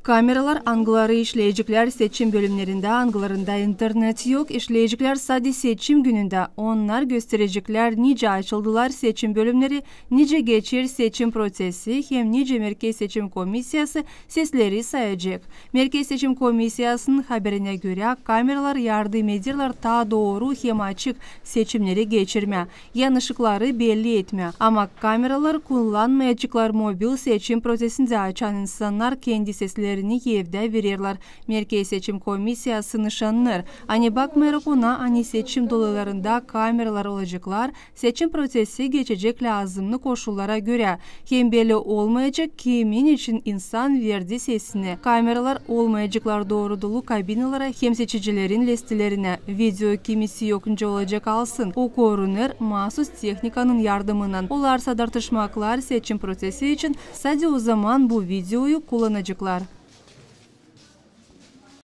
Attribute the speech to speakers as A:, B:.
A: Kameralar angıları işleyicikler seçim bölümlerinde angılarında internet yok. İşleyicikler sadece seçim gününde onlar gösterecekler nice açıldılar seçim bölümleri, nice geçir seçim prosesi hem nice Merkez Seçim Komisyası sesleri sayacak. Merkez Seçim Komisyası'nın haberine göre kameralar yardım ederler daha doğru hem açık seçimleri geçirme, yanlışlıkları belli etme. Ama kameralar kullanmayacaklar mobil seçim prosesinde açan insanlar kendi sesleri evde verirler. Merkez Seçim Komisyası nişanlar. Ani bakmayarak ona ani seçim dolaylarında kameralar olacaklar. Seçim prosesi geçecek lazımlı koşullara göre. Hem belli olmayacak kimin için insan verdi sesini. Kameralar olmayacaklar doğrudulu kabinalara hem seçicilerin listelerine. Video kimisi yokunca olacak alsın. O korunur mahsus teknikanın yardımından. Olarsa tartışmaklar seçim prosesi için sadece o zaman bu videoyu kullanacaklar.